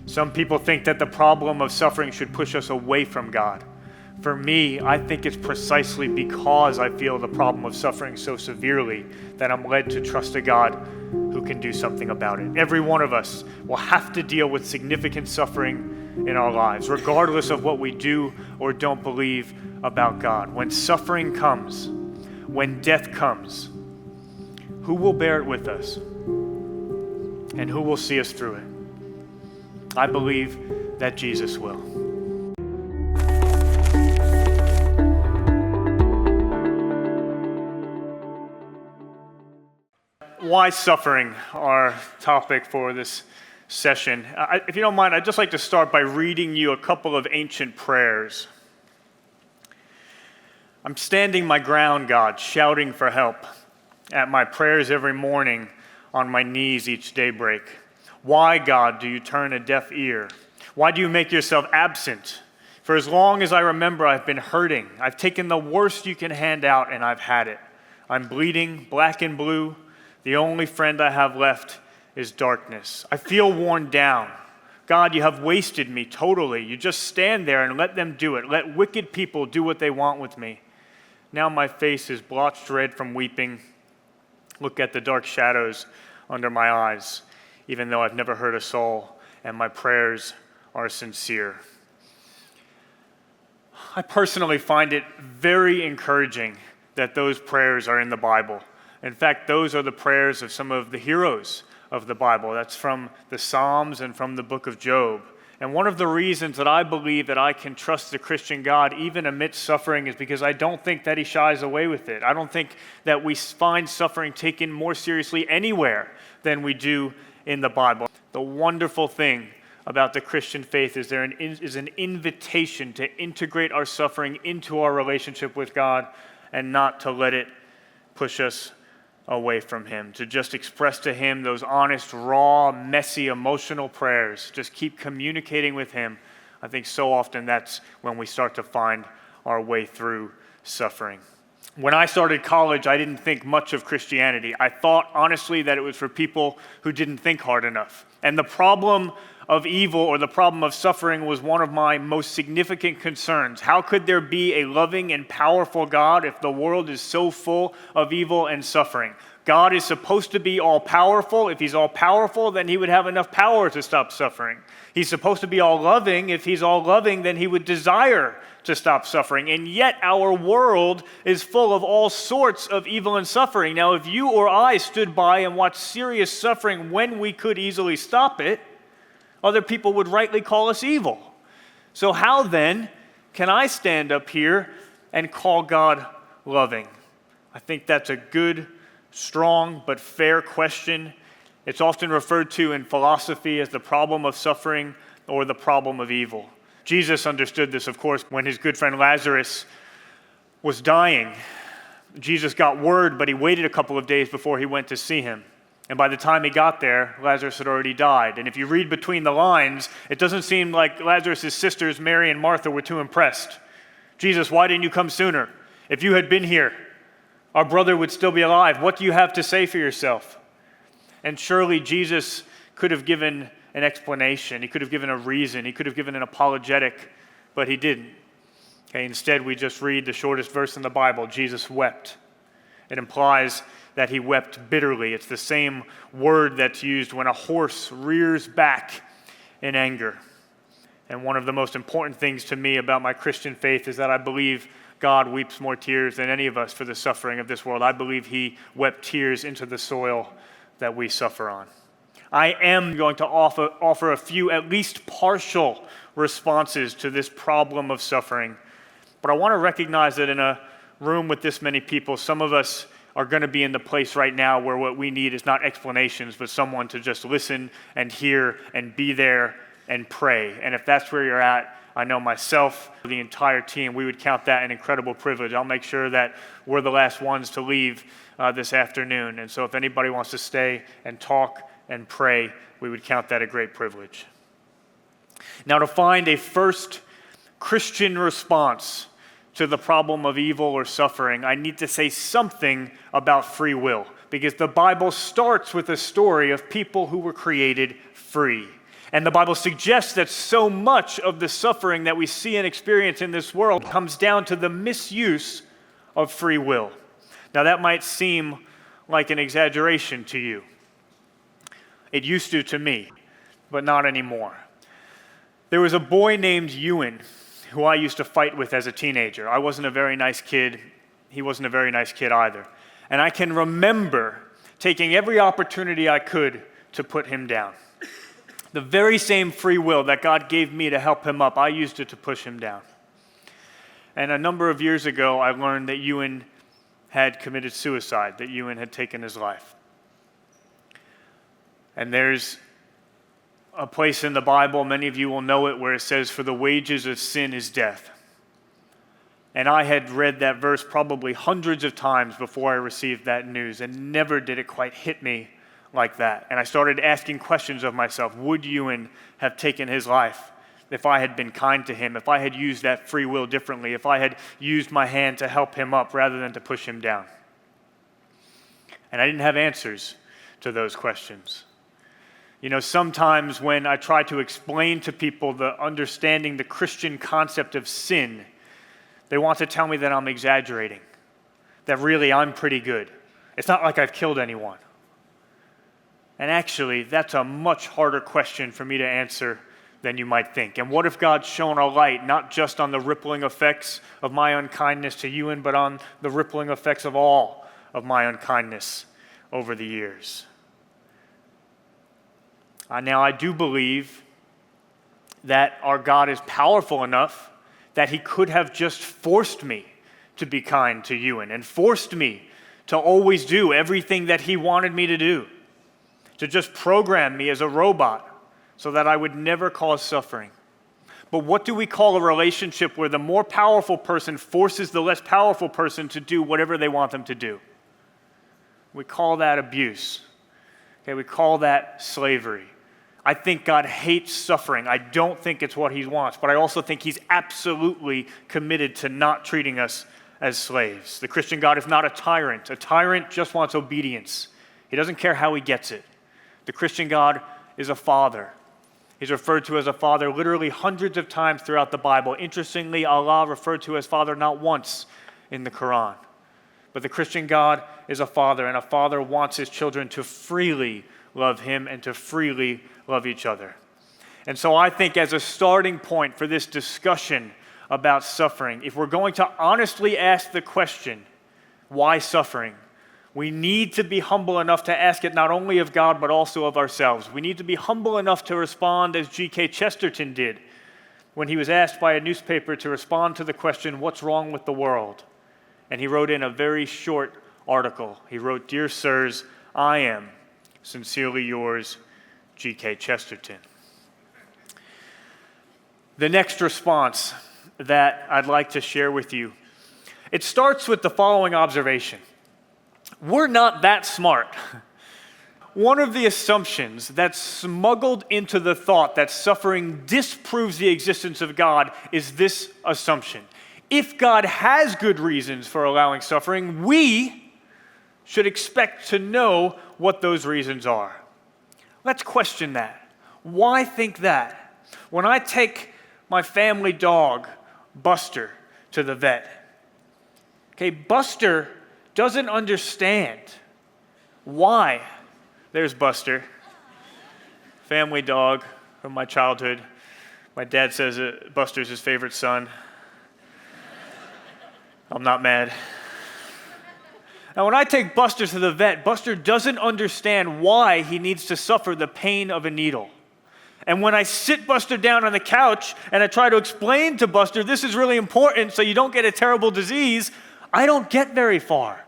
Some people think that the problem of suffering should push us away from God. For me, I think it's precisely because I feel the problem of suffering so severely that I'm led to trust a God who can do something about it. Every one of us will have to deal with significant suffering in our lives, regardless of what we do or don't believe about God. When suffering comes, when death comes, who will bear it with us? And who will see us through it? I believe that Jesus will. Why suffering? Our topic for this session. If you don't mind, I'd just like to start by reading you a couple of ancient prayers. I'm standing my ground, God, shouting for help. At my prayers every morning, on my knees each daybreak. Why, God, do you turn a deaf ear? Why do you make yourself absent? For as long as I remember, I've been hurting. I've taken the worst you can hand out, and I've had it. I'm bleeding, black and blue. The only friend I have left is darkness. I feel worn down. God, you have wasted me totally. You just stand there and let them do it. Let wicked people do what they want with me. Now my face is blotched red from weeping. Look at the dark shadows under my eyes, even though I've never hurt a soul, and my prayers are sincere. I personally find it very encouraging that those prayers are in the Bible. In fact, those are the prayers of some of the heroes of the Bible. That's from the Psalms and from the book of Job. And one of the reasons that I believe that I can trust the Christian God even amidst suffering is because I don't think that he shies away with it. I don't think that we find suffering taken more seriously anywhere than we do in the Bible. The wonderful thing about the Christian faith is there is an invitation to integrate our suffering into our relationship with God and not to let it push us away from him, to just express to him those honest, raw, messy, emotional prayers. Just keep communicating with him. I think so often that's when we start to find our way through suffering. When I started college, I didn't think much of Christianity. I thought, honestly, that it was for people who didn't think hard enough. And the problem of evil or the problem of suffering was one of my most significant concerns. How could there be a loving and powerful God if the world is so full of evil and suffering? God is supposed to be all-powerful. If he's all-powerful, then he would have enough power to stop suffering. He's supposed to be all-loving. If he's all-loving, then he would desire to stop suffering. And yet our world is full of all sorts of evil and suffering. Now, if you or I stood by and watched serious suffering when we could easily stop it, other people would rightly call us evil. So how then can I stand up here and call God loving? I think that's a good, strong, but fair question. It's often referred to in philosophy as the problem of suffering or the problem of evil. Jesus understood this, of course, when his good friend Lazarus was dying. Jesus got word, but he waited a couple of days before he went to see him. And by the time he got there, Lazarus had already died. And if you read between the lines, it doesn't seem like Lazarus' sisters, Mary and Martha, were too impressed. Jesus, why didn't you come sooner? If you had been here, our brother would still be alive. What do you have to say for yourself? And surely Jesus could have given an explanation. He could have given a reason. He could have given an apologetic, but he didn't. Okay, instead, we just read the shortest verse in the Bible. Jesus wept. It implies that he wept bitterly. It's the same word that's used when a horse rears back in anger. And one of the most important things to me about my Christian faith is that I believe God weeps more tears than any of us for the suffering of this world. I believe he wept tears into the soil that we suffer on. I am going to offer a few, at least partial, responses to this problem of suffering. But I want to recognize that in a room with this many people, some of us are going to be in the place right now where what we need is not explanations, but someone to just listen and hear and be there and pray. And if that's where you're at, I know myself, the entire team, we would count that an incredible privilege. I'll make sure that we're the last ones to leave this afternoon. And so if anybody wants to stay and talk and pray, we would count that a great privilege. Now, to find a first Christian response to the problem of evil or suffering, I need to say something about free will, because the Bible starts with a story of people who were created free. And the Bible suggests that so much of the suffering that we see and experience in this world comes down to the misuse of free will. Now, that might seem like an exaggeration to you. It used to me, but not anymore. There was a boy named Ewan who I used to fight with as a teenager. I wasn't a very nice kid. He wasn't a very nice kid either. And I can remember taking every opportunity I could to put him down. The very same free will that God gave me to help him up, I used it to push him down. And a number of years ago, I learned that Ewan had committed suicide, that Ewan had taken his life. And there's a place in the Bible, many of you will know it, where it says, "For the wages of sin is death." And I had read that verse probably hundreds of times before I received that news, and never did it quite hit me like that. And I started asking questions of myself. Would Ewan have taken his life if I had been kind to him, if I had used that free will differently, if I had used my hand to help him up rather than to push him down? And I didn't have answers to those questions. You know, sometimes when I try to explain to people understanding the Christian concept of sin, they want to tell me that I'm exaggerating, that really I'm pretty good. It's not like I've killed anyone. And actually, that's a much harder question for me to answer than you might think. And what if God shone a light not just on the rippling effects of my unkindness to Ewan, but on the rippling effects of all of my unkindness over the years? Now, I do believe that our God is powerful enough that he could have just forced me to be kind to Ewan and forced me to always do everything that he wanted me to do, to just program me as a robot so that I would never cause suffering. But what do we call a relationship where the more powerful person forces the less powerful person to do whatever they want them to do? We call that abuse. Okay, we call that slavery. I think God hates suffering. I don't think it's what he wants, but I also think he's absolutely committed to not treating us as slaves. The Christian God is not a tyrant. A tyrant just wants obedience. He doesn't care how he gets it. The Christian God is a father. He's referred to as a father literally hundreds of times throughout the Bible. Interestingly, Allah referred to as father not once in the Quran. But the Christian God is a father, and a father wants his children to freely love him and to freely love each other. And so I think as a starting point for this discussion about suffering, if we're going to honestly ask the question, why suffering? We need to be humble enough to ask it not only of God, but also of ourselves. We need to be humble enough to respond as G.K. Chesterton did when he was asked by a newspaper to respond to the question, what's wrong with the world? And he wrote in a very short article. He wrote, "Dear sirs, I am sincerely yours, G.K. Chesterton." The next response that I'd like to share with you, it starts with the following observation. We're not that smart. One of the assumptions that's smuggled into the thought that suffering disproves the existence of God is this assumption. If God has good reasons for allowing suffering, we should expect to know what those reasons are. Let's question that. Why think that? When I take my family dog, Buster, to the vet, okay, Buster doesn't understand why. There's Buster, family dog from my childhood. My dad says Buster's his favorite son. I'm not mad. Now, when I take Buster to the vet, Buster doesn't understand why he needs to suffer the pain of a needle. And when I sit Buster down on the couch and I try to explain to Buster, this is really important so you don't get a terrible disease, I don't get very far.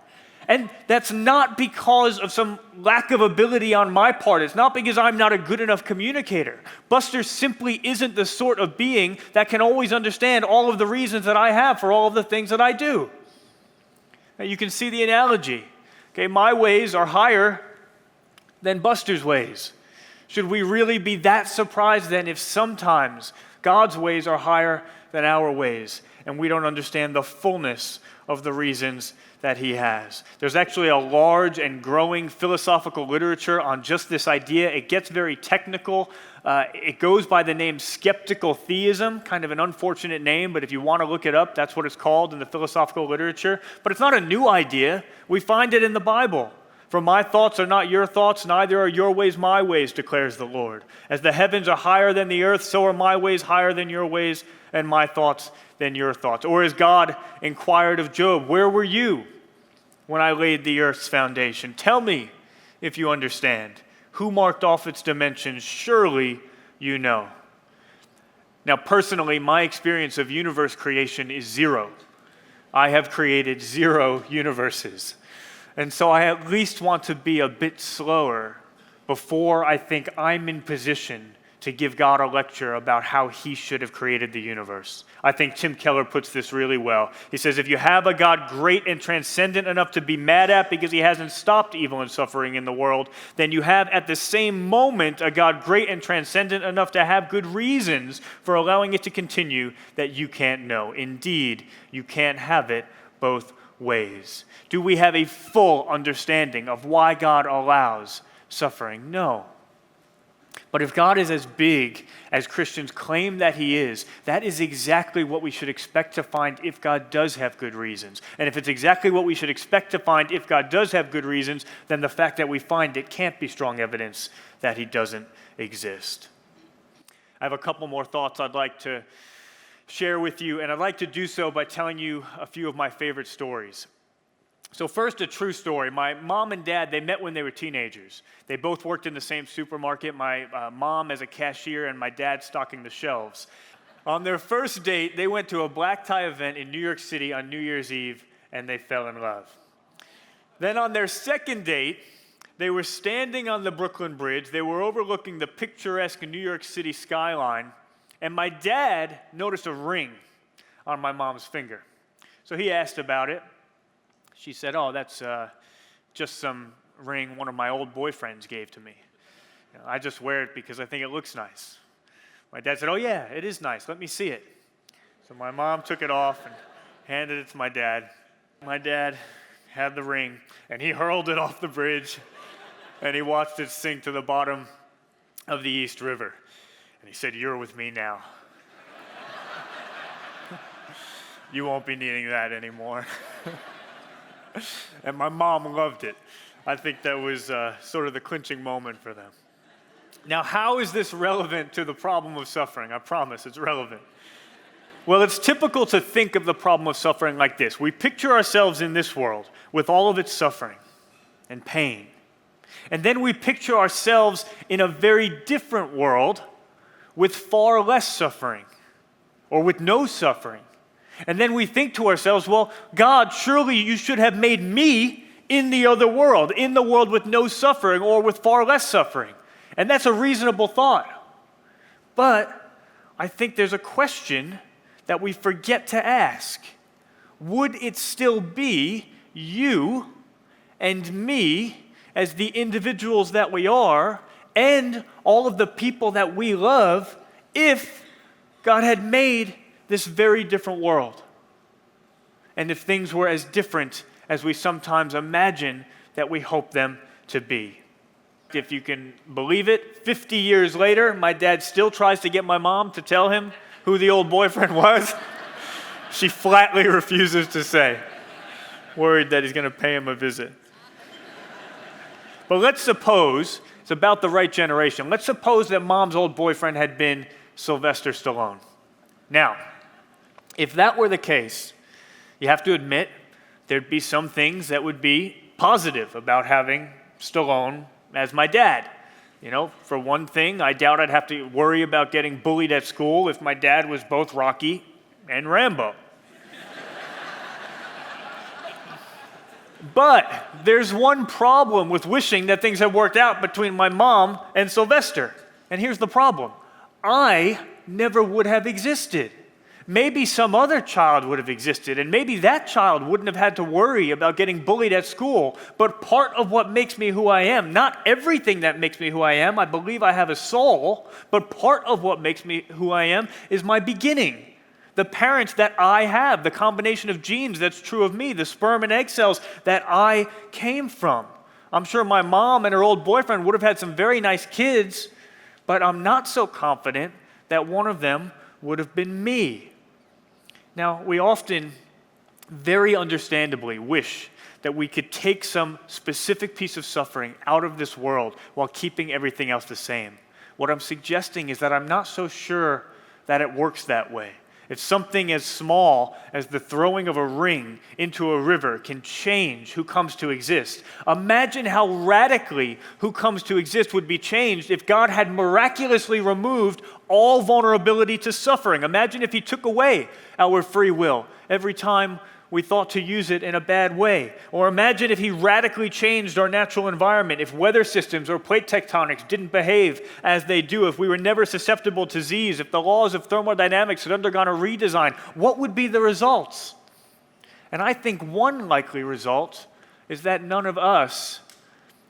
And that's not because of some lack of ability on my part. It's not because I'm not a good enough communicator. Buster simply isn't the sort of being that can always understand all of the reasons that I have for all of the things that I do. Now, you can see the analogy. Okay, my ways are higher than Buster's ways. Should we really be that surprised then if sometimes God's ways are higher than our ways and we don't understand the fullness of the reasons that he has? There's actually a large and growing philosophical literature on just this idea. It gets very technical. It goes by the name skeptical theism, kind of an unfortunate name, but if you want to look it up, that's what it's called in the philosophical literature. But it's not a new idea. We find it in the Bible. For my thoughts are not your thoughts, neither are your ways my ways, declares the Lord. As the heavens are higher than the earth, so are my ways higher than your ways, and my thoughts than your thoughts. Or as God inquired of Job, where were you when I laid the earth's foundation? Tell me if you understand. Who marked off its dimensions? Surely you know. Now, personally, my experience of universe creation is zero. I have created 0 universes. And so I at least want to be a bit slower before I think I'm in position to give God a lecture about how he should have created the universe. I think Tim Keller puts this really well. He says, if you have a God great and transcendent enough to be mad at because he hasn't stopped evil and suffering in the world, then you have at the same moment a God great and transcendent enough to have good reasons for allowing it to continue that you can't know. Indeed, you can't have it both ways. Do we have a full understanding of why God allows suffering? No. But if God is as big as Christians claim that he is, that is exactly what we should expect to find if God does have good reasons. And if it's exactly what we should expect to find if God does have good reasons, then the fact that we find it can't be strong evidence that he doesn't exist. I have a couple more thoughts I'd like to share with you, and I'd like to do so by telling you a few of my favorite stories. So first, a true story. My mom and dad, they met when they were teenagers. They both worked in the same supermarket, my mom as a cashier and my dad stocking the shelves. On their first date, they went to a black tie event in New York City on New Year's Eve, and they fell in love. Then on their second date, they were standing on the Brooklyn Bridge. They were overlooking the picturesque New York City skyline, and my dad noticed a ring on my mom's finger. So he asked about it. She said, oh, that's just some ring one of my old boyfriends gave to me. I just wear it because I think it looks nice. My dad said, oh yeah, it is nice. Let me see it. So my mom took it off and handed it to my dad. My dad had the ring, and he hurled it off the bridge, and he watched it sink to the bottom of the East River. And he said, you're with me now. You won't be needing that anymore. And my mom loved it. I think that was sort of the clinching moment for them. Now, how is this relevant to the problem of suffering? I promise it's relevant. Well, it's typical to think of the problem of suffering like this. We picture ourselves in this world with all of its suffering and pain. And then we picture ourselves in a very different world with far less suffering or with no suffering. And then we think to ourselves, well, God, surely you should have made me in the other world, in the world with no suffering or with far less suffering. And that's a reasonable thought. But I think there's a question that we forget to ask. Would it still be you and me as the individuals that we are and all of the people that we love if God had made this very different world? And if things were as different as we sometimes imagine that we hope them to be. If you can believe it, 50 years later, my dad still tries to get my mom to tell him who the old boyfriend was. She flatly refuses to say, worried that he's going to pay him a visit. But let's suppose, it's about the right generation, let's suppose that mom's old boyfriend had been Sylvester Stallone. Now, if that were the case, you have to admit there'd be some things that would be positive about having Stallone as my dad. You know, for one thing, I doubt I'd have to worry about getting bullied at school if my dad was both Rocky and Rambo. But there's one problem with wishing that things had worked out between my mom and Sylvester. And here's the problem. I never would have existed. Maybe some other child would have existed, and maybe that child wouldn't have had to worry about getting bullied at school. But part of what makes me who I am, not everything that makes me who I am, I believe I have a soul, but part of what makes me who I am is my beginning. The parents that I have, the combination of genes that's true of me, the sperm and egg cells that I came from. I'm sure my mom and her old boyfriend would have had some very nice kids, but I'm not so confident that one of them would have been me. Now, we often, very understandably, wish that we could take some specific piece of suffering out of this world while keeping everything else the same. What I'm suggesting is that I'm not so sure that it works that way. If something as small as the throwing of a ring into a river can change who comes to exist, imagine how radically who comes to exist would be changed if God had miraculously removed all vulnerability to suffering. Imagine if He took away our free will every time we thought to use it in a bad way. Or imagine if He radically changed our natural environment, if weather systems or plate tectonics didn't behave as they do, if we were never susceptible to disease, if the laws of thermodynamics had undergone a redesign. What would be the results? And I think one likely result is that none of us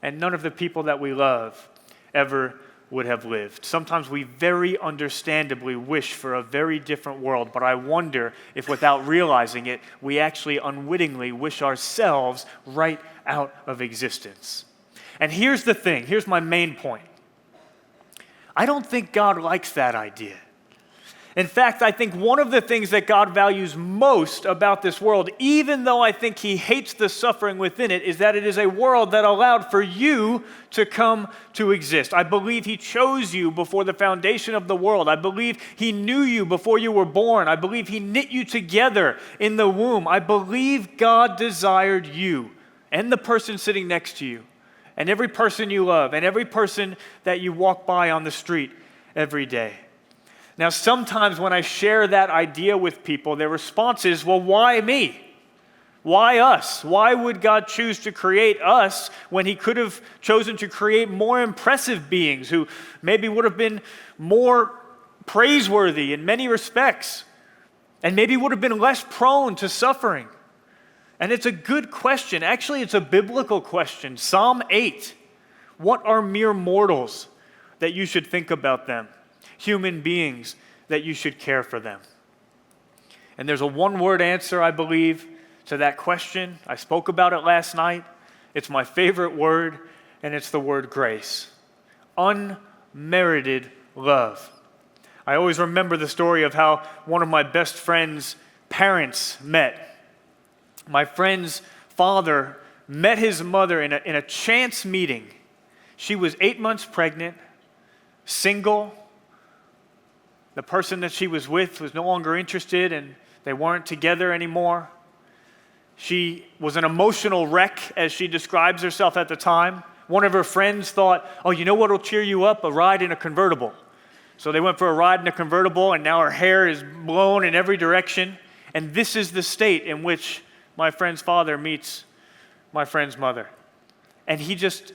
and none of the people that we love ever would have lived. Sometimes we very understandably wish for a very different world, but I wonder if without realizing it, we actually unwittingly wish ourselves right out of existence. And here's the thing, here's my main point. I don't think God likes that idea. In fact, I think one of the things that God values most about this world, even though I think He hates the suffering within it, is that it is a world that allowed for you to come to exist. I believe He chose you before the foundation of the world. I believe He knew you before you were born. I believe He knit you together in the womb. I believe God desired you and the person sitting next to you and every person you love and every person that you walk by on the street every day. Now, sometimes when I share that idea with people, their response is, well, why me? Why us? Why would God choose to create us when He could have chosen to create more impressive beings who maybe would have been more praiseworthy in many respects and maybe would have been less prone to suffering? And it's a good question. Actually, it's a biblical question. Psalm 8, what are mere mortals that you should think about them? Human beings that you should care for them. And there's a one-word answer, I believe, to that question. I spoke about it last night. It's my favorite word, and it's the word grace. Unmerited love. I always remember the story of how one of my best friend's parents met. My friend's father met his mother in a chance meeting. She was 8 months pregnant, single. The person that she was with was no longer interested, and they weren't together anymore. She was an emotional wreck, as she describes herself at the time. One of her friends thought, oh, you know what will cheer you up? A ride in a convertible. So they went for a ride in a convertible, and now her hair is blown in every direction. And this is the state in which my friend's father meets my friend's mother. And he just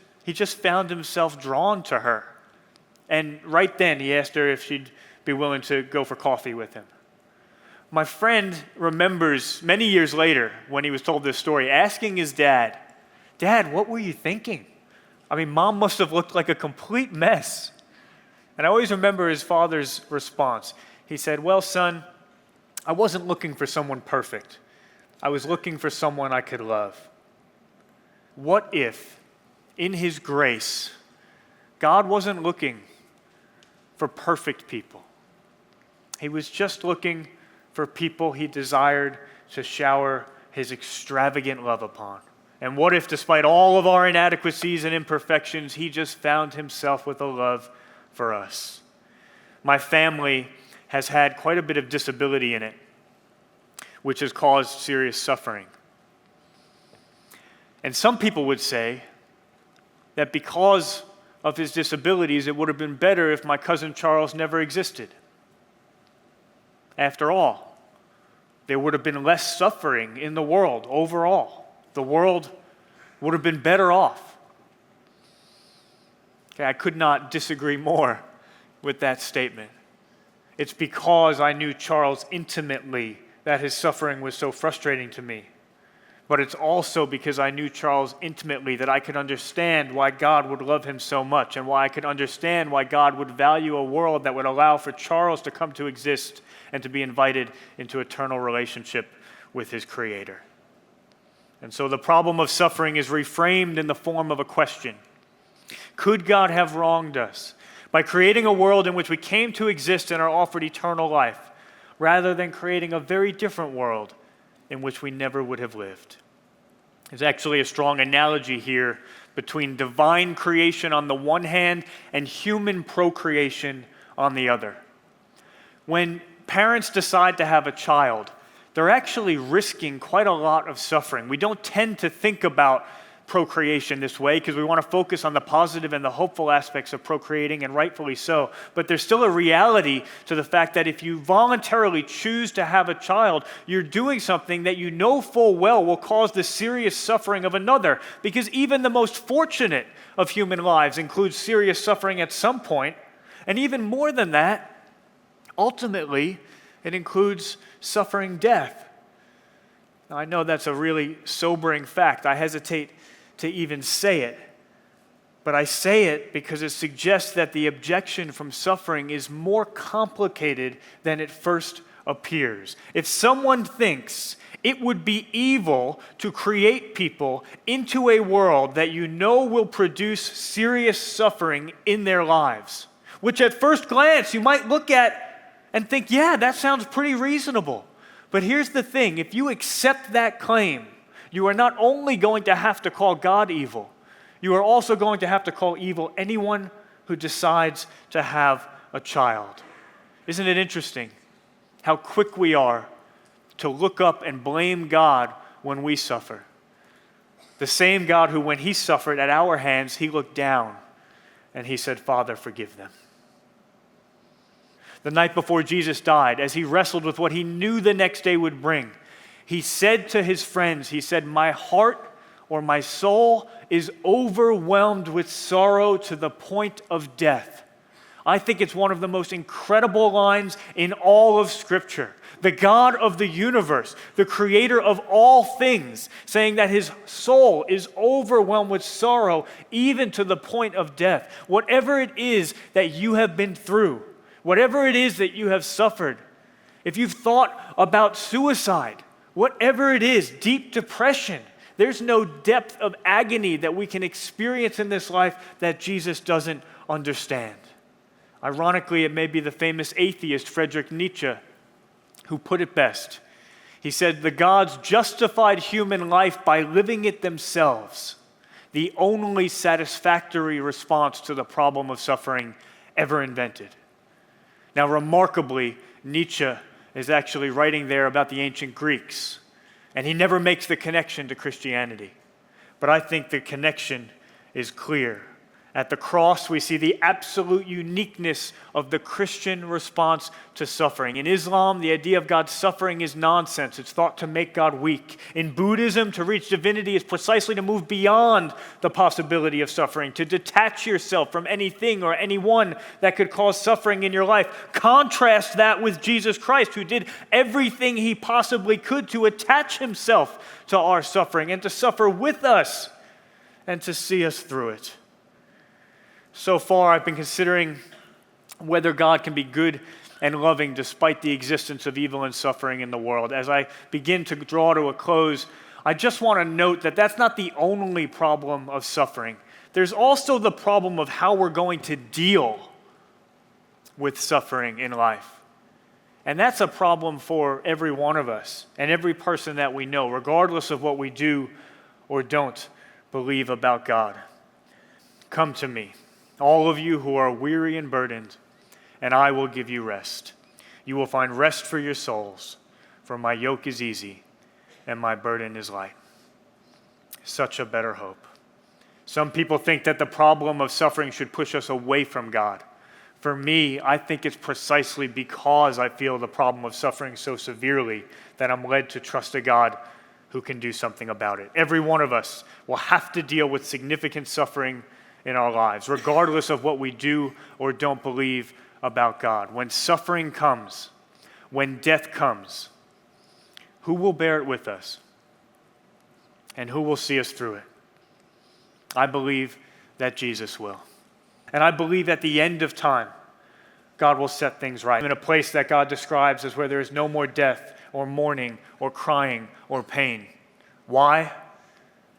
found himself drawn to her. And right then, he asked her if she'd be willing to go for coffee with him. My friend remembers many years later, when he was told this story, asking his dad, Dad, what were you thinking? I mean, Mom must have looked like a complete mess. And I always remember his father's response. He said, well, son, I wasn't looking for someone perfect. I was looking for someone I could love. What if, in His grace, God wasn't looking for perfect people? He was just looking for people He desired to shower His extravagant love upon. And what if, despite all of our inadequacies and imperfections, He just found Himself with a love for us? My family has had quite a bit of disability in it, which has caused serious suffering. And some people would say that because of his disabilities, it would have been better if my cousin Charles never existed. After all, there would have been less suffering in the world overall. The world would have been better off. Okay, I could not disagree more with that statement. It's because I knew Charles intimately that his suffering was so frustrating to me. But it's also because I knew Charles intimately that I could understand why God would love him so much, and why I could understand why God would value a world that would allow for Charles to come to exist and to be invited into eternal relationship with his Creator. And so the problem of suffering is reframed in the form of a question. Could God have wronged us? by creating a world in which we came to exist and are offered eternal life, rather than creating a very different world in which we never would have lived. There's actually a strong analogy here between divine creation on the one hand and human procreation on the other. When parents decide to have a child, they're actually risking quite a lot of suffering. We don't tend to think about procreation this way because we want to focus on the positive and the hopeful aspects of procreating, and rightfully so. But there's still a reality to the fact that if you voluntarily choose to have a child, you're doing something that you know full well will cause the serious suffering of another, because even the most fortunate of human lives includes serious suffering at some point. And even more than that, ultimately, it includes suffering death. Now, I know that's a really sobering fact. I hesitate to even say it. But I say it because it suggests that the objection from suffering is more complicated than it first appears. If someone thinks it would be evil to create people into a world that you know will produce serious suffering in their lives, which at first glance you might look at and think, yeah, that sounds pretty reasonable. But here's the thing, if you accept that claim, you are not only going to have to call God evil, you are also going to have to call evil anyone who decides to have a child. Isn't it interesting how quick we are to look up and blame God when we suffer? The same God who, when he suffered at our hands, he looked down and he said, Father, forgive them. The night before Jesus died, as he wrestled with what he knew the next day would bring, he said to his friends, he said, my heart or my soul is overwhelmed with sorrow to the point of death. I think it's one of the most incredible lines in all of Scripture. The God of the universe, the creator of all things, saying that his soul is overwhelmed with sorrow even to the point of death. Whatever it is that you have been through, whatever it is that you have suffered, if you've thought about suicide, whatever it is, deep depression, there's no depth of agony that we can experience in this life that Jesus doesn't understand. Ironically, it may be the famous atheist Friedrich Nietzsche who put it best. He said, the gods justified human life by living it themselves, the only satisfactory response to the problem of suffering ever invented. Now, remarkably, Nietzsche is actually writing there about the ancient Greeks, and he never makes the connection to Christianity. But I think the connection is clear. At the cross, we see the absolute uniqueness of the Christian response to suffering. In Islam, the idea of God suffering is nonsense. It's thought to make God weak. In Buddhism, to reach divinity is precisely to move beyond the possibility of suffering, to detach yourself from anything or anyone that could cause suffering in your life. Contrast that with Jesus Christ, who did everything he possibly could to attach himself to our suffering and to suffer with us and to see us through it. So far, I've been considering whether God can be good and loving despite the existence of evil and suffering in the world. As I begin to draw to a close, I just want to note that that's not the only problem of suffering. There's also the problem of how we're going to deal with suffering in life. And that's a problem for every one of us and every person that we know, regardless of what we do or don't believe about God. Come to me, all of you who are weary and burdened, and I will give you rest. You will find rest for your souls, for my yoke is easy and my burden is light. Such a better hope. Some people think that the problem of suffering should push us away from God. For me, I think it's precisely because I feel the problem of suffering so severely that I'm led to trust a God who can do something about it. Every one of us will have to deal with significant suffering in our lives, regardless of what we do or don't believe about God. When suffering comes, when death comes, who will bear it with us? And who will see us through it? I believe that Jesus will. And I believe at the end of time, God will set things right. In a place that God describes as where there is no more death or mourning or crying or pain. Why?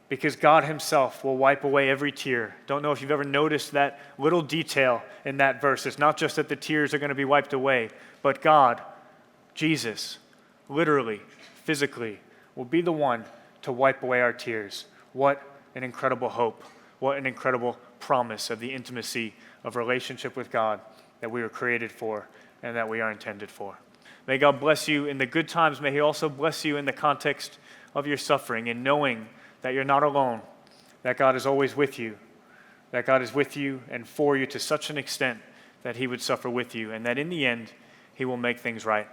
because God himself will wipe away every tear. Don't know if you've ever noticed that little detail in that verse. It's not just that the tears are going to be wiped away, but God, Jesus, literally, physically, will be the one to wipe away our tears. What an incredible hope. What an incredible promise of the intimacy of relationship with God that we were created for and that we are intended for. May God bless you in the good times. May he also bless you in the context of your suffering, in knowing that you're not alone, that God is always with you, that God is with you and for you to such an extent that he would suffer with you, and that in the end, he will make things right.